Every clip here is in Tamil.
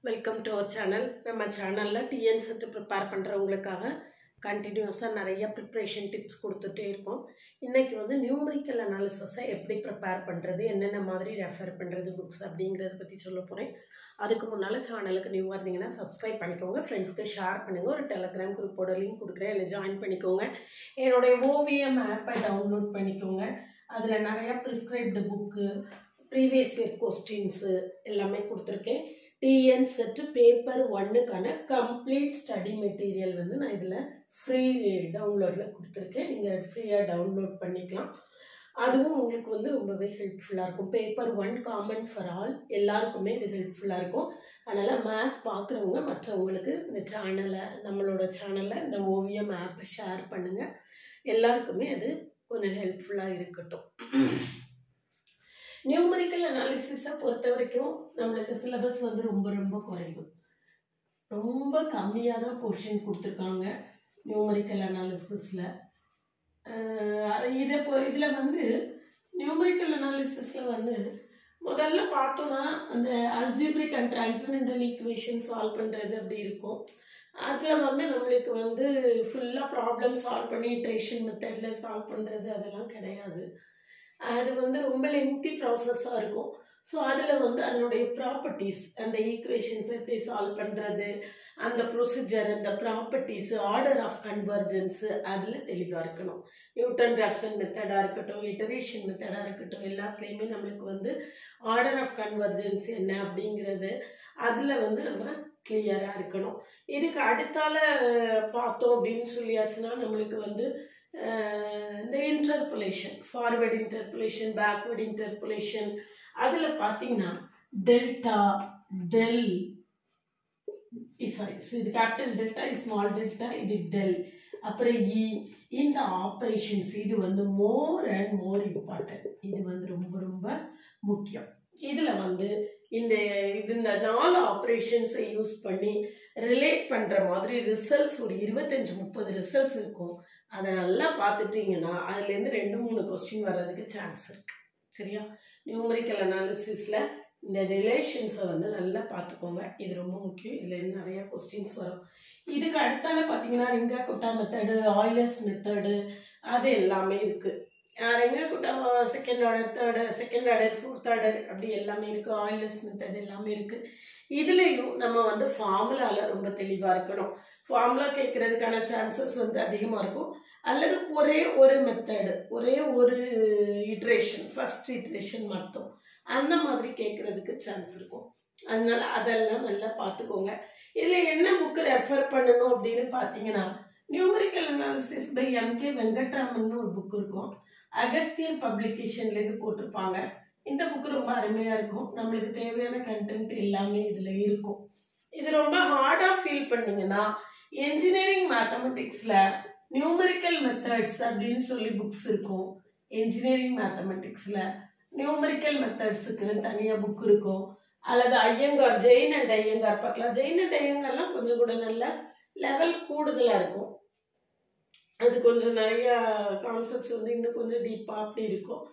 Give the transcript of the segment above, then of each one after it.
Welcome to our channel. நம்ம சேனலில் டிஎன் செட் ப்ரிப்பேர் பண்ணுறவங்களுக்காக கண்டினியூஸாக நிறைய ப்ரிப்ரேஷன் டிப்ஸ் கொடுத்துட்டே இருக்கோம். இன்றைக்கி வந்து நியூமரிக்கல் அனாலிசிஸை எப்படி ப்ரிப்பேர் பண்ணுறது, என்னென்ன மாதிரி ரெஃபர் பண்ணுறது புக்ஸ் அப்படிங்கிறத பற்றி சொல்ல போகிறேன். அதுக்கு முன்னால் சேனலுக்கு நியூவாக இருந்தீங்கன்னா சப்ஸ்கிரைப் பண்ணிக்கோங்க, ஃப்ரெண்ட்ஸ்க்கு ஷேர் பண்ணுங்கள், ஒரு டெலகிராம் குரூப்போட லிங்க் கொடுக்குறேன், இல்லை ஜாயின் பண்ணிக்கோங்க. என்னுடைய ஓவிஎம் ஆப்பை டவுன்லோட் பண்ணிக்கோங்க. அதில் நிறையா prescribed book, previous year questions எல்லாமே கொடுத்துருக்கேன். டிஎன் செட் பேப்பர் 1க்கான கம்ப்ளீட் ஸ்டடி மெட்டீரியல் வந்து நான் இதில் ஃப்ரீ டவுன்லோடில் கொடுத்துருக்கேன். நீங்கள் ஃப்ரீயாக டவுன்லோட் பண்ணிக்கலாம். அதுவும் உங்களுக்கு வந்து ரொம்பவே ஹெல்ப்ஃபுல்லாக இருக்கும். பேப்பர் 1 காமன் ஃபார் ஆல், எல்லாருக்குமே இது ஹெல்ப்ஃபுல்லாக இருக்கும். அதனால் மேத்ஸ் பார்க்குறவங்க மற்றவங்களுக்கு இந்த சேனலை, நம்மளோட சேனலில் இந்த ஓவியம் ஆப்பை ஷேர் பண்ணுங்கள். எல்லாருக்குமே அது கொஞ்சம் ஹெல்ப்ஃபுல்லாக இருக்கட்டும். நியூமரிக்கல் அனாலிசிஸை பொறுத்த வரைக்கும் நம்மளுக்கு சிலபஸ் வந்து ரொம்ப குறைவு, ரொம்ப கம்மியாக தான் போர்ஷன் கொடுத்துருக்காங்க நியூமரிக்கல் அனாலிசிஸில். இதில் வந்து நியூமரிக்கல் அனாலிசிஸில் வந்து முதல்ல பார்த்தோன்னா அந்த algebraic and transcendental equation solve பண்ணுறது அப்படி இருக்கும். அதில் வந்து நம்மளுக்கு வந்து ஃபுல்லாக ப்ராப்ளம் சால்வ் பண்ணி இட்ரேஷன் மெத்தடில் சால்வ் பண்ணுறது அதெல்லாம் கிடையாது. அது வந்து ரொம்ப லென்த்தி ப்ராசஸாக இருக்கும். ஸோ அதில் வந்து அதனுடைய ப்ராப்பர்ட்டிஸ், அந்த ஈக்குவேஷன்ஸ் எப்படி சால்வ் பண்ணுறது, அந்த ப்ரொசீஜர், அந்த ப்ராப்பர்ட்டிஸு, ஆர்டர் ஆஃப் கன்வர்ஜென்ஸு அதில் தெளிவாக இருக்கணும். நியூட்டன் ராப்சன் மெத்தடாக இருக்கட்டும், இட்டரேஷன் மெத்தடாக இருக்கட்டும், எல்லாத்துலேயுமே நம்மளுக்கு வந்து ஆர்டர் ஆஃப் கன்வர்ஜென்ஸ் என்ன அப்படிங்கிறது அதில் வந்து நம்ம கிளியராக இருக்கணும். இதுக்கு அடுத்தால பார்த்தோம் அப்படின்னு சொல்லியாச்சுன்னா நம்மளுக்கு வந்து இந்த interpolation, forward interpolation, backward interpolation, அதில் பார்த்தீங்கன்னா டெல்டா, டெல், இது கேபிட்டல் டெல்டா, இது ஸ்மால் டெல்டா, இது டெல், அப்புறம் இ, இந்த ஆப்ரேஷன்ஸ் இது வந்து மோர் அண்ட் மோர் இம்பார்ட்டன்ட். இது வந்து ரொம்ப முக்கியம். இதில் வந்து இந்த 4 ஆப்ரேஷன்ஸை யூஸ் பண்ணி ரிலேட் பண்ணுற மாதிரி ரிசல்ட்ஸ் ஒரு 25-30 ரிசல்ட்ஸ் இருக்கும். அதை நல்லா பார்த்துட்டிங்கன்னா அதுலேருந்து 2-3 கொஸ்டின் வர்றதுக்கு சான்ஸ் இருக்குது. சரியா? நியூமரிக்கல் அனாலிசிஸில் இந்த ரிலேஷன்ஸை வந்து நல்லா பார்த்துக்கோங்க, இது ரொம்ப முக்கியம். இதில் நிறையா கொஸ்டின்ஸ் வரும். இதுக்கு அடுத்தால பார்த்தீங்கன்னா ரிங்கா-குட்டா மெத்தடு, ஆய்லர்ஸ் மெத்தடு, அது எல்லாமே இருக்குது. Runge Kutta second order, third, second order, fourth order அப்படி எல்லாமே இருக்குது. ஆய்லர்ஸ் மெத்தட் எல்லாமே இருக்குது. இதுலேயும் நம்ம வந்து ஃபார்முலாவில் ரொம்ப தெளிவாக இருக்கணும். ஃபார்முலா கேட்குறதுக்கான சான்சஸ் வந்து அதிகமாக இருக்கும். அல்லது ஒரே ஒரு மெத்தடு, ஒரே ஒரு இட்ரேஷன், ஃபர்ஸ்ட் இட்ரேஷன் மட்டும் அந்த மாதிரி கேட்குறதுக்கு சான்ஸ் இருக்கும். அதனால அதெல்லாம் நல்லா பார்த்துக்கோங்க. இதில் என்ன புக்கு ரெஃபர் பண்ணணும் அப்படின்னு பார்த்தீங்கன்னா numerical analysis by MK Venkatraman ஒரு புக் இருக்கும். அகஸ்தியன் பப்ளிகேஷன்லேருந்து போட்டிருப்பாங்க. இந்த புக்கு ரொம்ப அருமையாக இருக்கும். நம்மளுக்கு தேவையான கண்டென்ட் எல்லாமே இதில் இருக்கும். இது ரொம்ப ஹார்டாக ஃபீல் பண்ணிங்கன்னா என்ஜினியரிங் மேத்தமெட்டிக்ஸில் நியூமரிக்கல் மெத்தட்ஸ் அப்படின்னு சொல்லி புக்ஸ் இருக்கும். என்ஜினியரிங் மேத்தமெட்டிக்ஸில் நியூமரிக்கல் மெத்தட்ஸுக்குன்னு தனியாக புக் இருக்கும். அல்லது ஐயங்கார், ஜெயின் அண்ட் ஐயங்கார் பார்க்கலாம். ஜெயின் அண்ட் ஐயங்கார்லாம் கொஞ்சம் கூட நல்ல லெவல் கூடுதலாக இருக்கும். அது கொஞ்சம் நிறையா கான்செப்ட்ஸ் வந்து இன்னும் கொஞ்சம் டீப்பாக அப்படி இருக்கும்.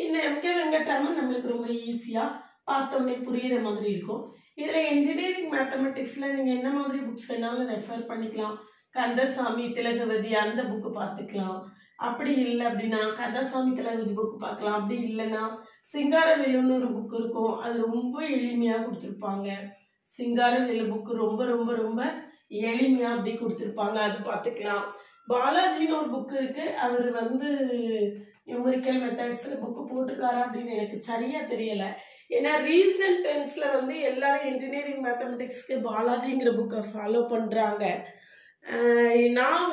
இந்த எம்கே வெங்கட்ராமன் நம்மளுக்கு ரொம்ப ஈஸியாக பார்த்தோன்னே புரிகிற மாதிரி இருக்கும். இதில் என்ஜினியரிங் மேத்தமெட்டிக்ஸில் நீங்கள் என்ன மாதிரி புக்ஸ் வேணாலும் ரெஃபர் பண்ணிக்கலாம். கந்தசாமி, திலகவதி அந்த புக்கு பார்த்துக்கலாம். அப்படி இல்லை அப்படின்னா கந்தசாமி, திலகவதி புக்கு பார்க்கலாம். அப்படி இல்லைன்னா சிங்காரவேலுன்னு ஒரு புக்கு இருக்கும். அது ரொம்ப எளிமையாக கொடுத்துருப்பாங்க. சிங்காரவேலு புக்கு ரொம்ப எளிமையாக அப்படி கொடுத்துருப்பாங்க, அது பார்த்துக்கலாம். பாலாஜின்னு ஒரு புக்கு இருக்குது. அவர் வந்து நியூமரிக்கல் மெத்தட்ஸில் புக்கு போட்டிருக்காரா அப்படின்னு எனக்கு சரியாக தெரியலை. ஏன்னா ரீசன்ட் டைம்ஸில் வந்து எல்லாரும் என்ஜினியரிங் மேத்தமெட்டிக்ஸ்க்கு பாலாஜிங்கிற புக்கை ஃபாலோ பண்ணுறாங்க. நான்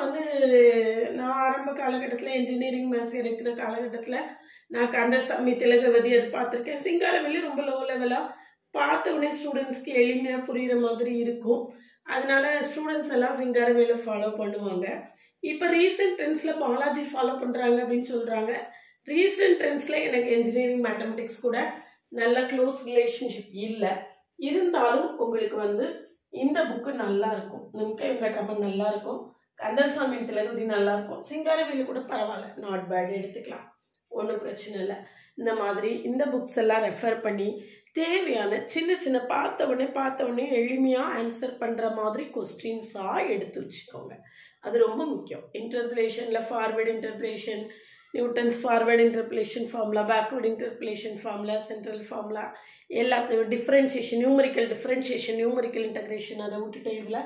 ஆரம்ப காலகட்டத்தில் என்ஜினியரிங் மேத்ஸ் இருக்கிற காலகட்டத்தில் நான் கந்தசாமி, திலகவதி அது பார்த்துருக்கேன். சிங்காரவேலு ரொம்ப லோ லெவலாக பார்த்த உடனே ஸ்டூடெண்ட்ஸ்க்கு எளிமையாக புரிகிற மாதிரி இருக்கும். அதனால ஸ்டூடெண்ட்ஸ் எல்லாம் சிங்காரவேலு ஃபாலோ பண்ணுவாங்க. இப்போ ரீசெண்ட் ட்ரெண்ட்ஸில் பாலாஜி ஃபாலோ பண்ணுறாங்க அப்படின்னு சொல்கிறாங்க. ரீசெண்ட் ட்ரெண்ட்ஸில் எனக்கு என்ஜினியரிங் மேத்தமெட்டிக்ஸ் கூட நல்ல க்ளோஸ் ரிலேஷன்ஷிப் இல்லை. இருந்தாலும் உங்களுக்கு வந்து இந்த புக்கு நல்லா இருக்கும். எம்கே வெங்கட்ராமன் நல்லா இருக்கும். கந்தசாமி, திலகவதி நல்லா இருக்கும். சிங்காரவேலு கூட பரவாயில்ல, நாட் பேட், எடுத்துக்கலாம், ஒன்றும் பிரச்சனை இல்லை. இந்த மாதிரி இந்த புக்ஸ் எல்லாம் ரெஃபர் பண்ணி தேவையான சின்ன சின்ன பார்த்த உடனே எளிமையாக ஆன்சர் பண்ணுற மாதிரி கொஸ்டின்ஸாக எடுத்து வச்சுக்கோங்க. அது ரொம்ப முக்கியம். இன்டர்பிளேஷனில் forward interpolation, Newton's forward interpolation formula, backward interpolation formula, central formula, எல்லாத்தையும் differentiation, numerical differentiation, numerical integration, அதை விட்டுட்டு இதில்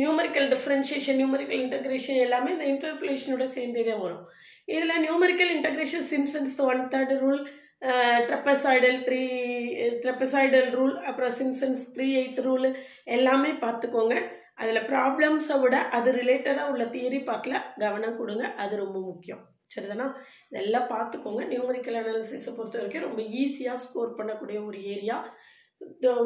நியூமரிக்கல் டிஃப்ரென்ஷியேஷன், நியூமரிக்கல் இன்டகிரேஷன் எல்லாமே இந்த இன்டர்பிளேஷனோட சேர்ந்தே தான் வரும். இதில் numerical integration Simpson's 1/3 rule, trapezoidal rule, அப்புறம் சிம்சன்ஸ் 3/8 ரூல் எல்லாமே பார்த்துக்கோங்க. அதில் ப்ராப்ளம்ஸை விட அது ரிலேட்டடாக உள்ள தியரி பார்க்கல கவனம் கொடுங்க, அது ரொம்ப முக்கியம். சரிதானா? இதெல்லாம் பார்த்துக்கோங்க. நியூமரிக்கல் அனாலிசிஸை பொறுத்த வரைக்கும் ரொம்ப ஈஸியாக ஸ்கோர் பண்ணக்கூடிய ஒரு ஏரியா.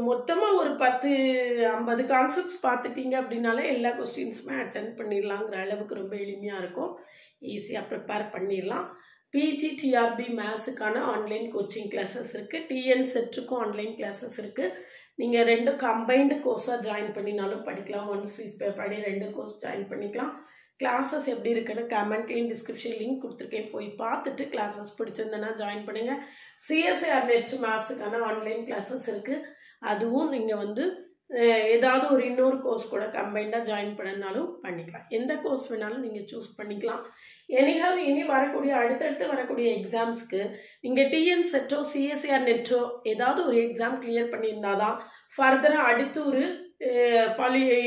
மொத்தமாக ஒரு 10-50 கான்செப்ட்ஸ் பார்த்துட்டீங்க அப்படின்னாலே எல்லா கொஸ்டின்ஸுமே அட்டன் பண்ணிடலாங்கிற அளவுக்கு ரொம்ப எளிமையாக இருக்கும். ஈஸியாக ப்ரிப்பேர் பண்ணிடலாம். பிஜி டிஆர்பி மேத்ஸுக்கான ஆன்லைன் கோச்சிங் கிளாஸஸ் இருக்குது. டிஎன் செட்டுக்கும் ஆன்லைன் கிளாஸஸ் இருக்குது. நீங்கள் 2 கம்பைன்டு கோர்ஸாக ஜாயின் பண்ணினாலும் படிக்கலாம். ஒன்ஸ் ஃபீஸ் பே பண்ணி 2 கோர்ஸ் ஜாயின் பண்ணிக்கலாம். கிளாஸஸ் எப்படி இருக்குன்னு கமெண்ட்லேயும் டிஸ்கிரிப்ஷன் லிங்க் கொடுத்துருக்கேன், போய் பார்த்துட்டு கிளாஸஸ் பிடிச்சிருந்தேன்னா ஜாயின் பண்ணுங்கள். சிஎஸ்ஐஆர் நெட் மேத்ஸுக்கான ஆன்லைன் கிளாஸஸ் இருக்குது. அதுவும் நீங்கள் வந்து ஏதாவது ஒரு இன்னொரு கோர்ஸ் கூட கம்பைண்டாக ஜாயின் பண்ணனாலும் பண்ணிக்கலாம். எந்த கோர்ஸ் வேணாலும் நீங்கள் சூஸ் பண்ணிக்கலாம். எனிஹவ் இனி அடுத்தடுத்து வரக்கூடிய எக்ஸாம்ஸ்க்கு நீங்கள் டிஎன் செட்டோ சிஎஸ்ஐஆர் நெட்டோ ஏதாவது ஒரு எக்ஸாம் கிளியர் பண்ணியிருந்தாதான் ஃபர்தராக அடுத்து ஒரு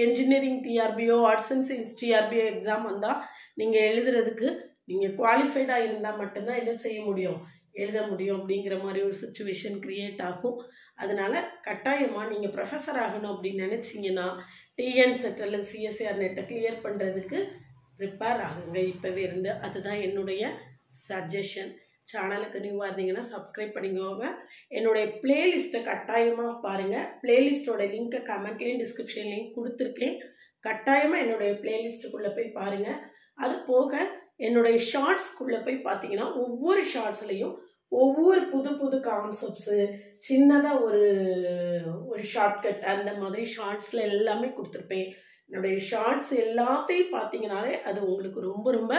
என்ஜினியரிங் டிஆர்பியோ ஆர்ட்ஸ் அண்ட் சயின்ஸ் டிஆர்பியோ எக்ஸாம் வந்தால் நீங்கள் எழுதுறதுக்கு நீங்கள் குவாலிஃபைடாக இருந்தால் மட்டும்தான் என்ன செய்ய முடியும், எழுத முடியும் அப்படிங்கிற மாதிரி ஒரு சுச்சுவேஷன் கிரியேட் ஆகும். அதனால் கட்டாயமாக நீங்கள் ப்ரொஃபஸர் ஆகணும் அப்படின்னு நினச்சிங்கன்னா டிஎன் செட் அல்லது சிஎஸ்ஐஆர் நெட்டை கிளியர் பண்ணுறதுக்கு ப்ரிப்பேர் ஆகுங்க இப்போவே இருந்து. அதுதான் என்னுடைய சஜஷன். சேனலுக்கு நியூவாக இருந்தீங்கன்னா சப்ஸ்கிரைப் பண்ணிக்கோங்க. என்னுடைய பிளேலிஸ்ட்டை கட்டாயமாக பாருங்கள். பிளேலிஸ்ட்டோட லிங்க்கை கமெண்ட்லேயும் டிஸ்கிரிப்ஷன் லிங்க் கொடுத்துருக்கேன். கட்டாயமாக என்னுடைய பிளேலிஸ்ட்டுக்குள்ளே போய் பாருங்கள். அது போக என்னுடைய ஷார்ட்ஸ்க்குள்ளே போய் பார்த்தீங்கன்னா ஒவ்வொரு ஷார்ட்ஸ்லையும் ஒவ்வொரு புது கான்செப்ட்ஸு, சின்னதாக ஒரு ஷார்ட்கட் அந்த மாதிரி ஷார்ட்ஸில் எல்லாமே கொடுத்துருப்பேன். என்னுடைய ஷார்ட்ஸ் எல்லாத்தையும் பார்த்தீங்கன்னாலே அது உங்களுக்கு ரொம்ப ரொம்ப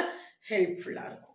ஹெல்ப்ஃபுல்லாக இருக்கும்.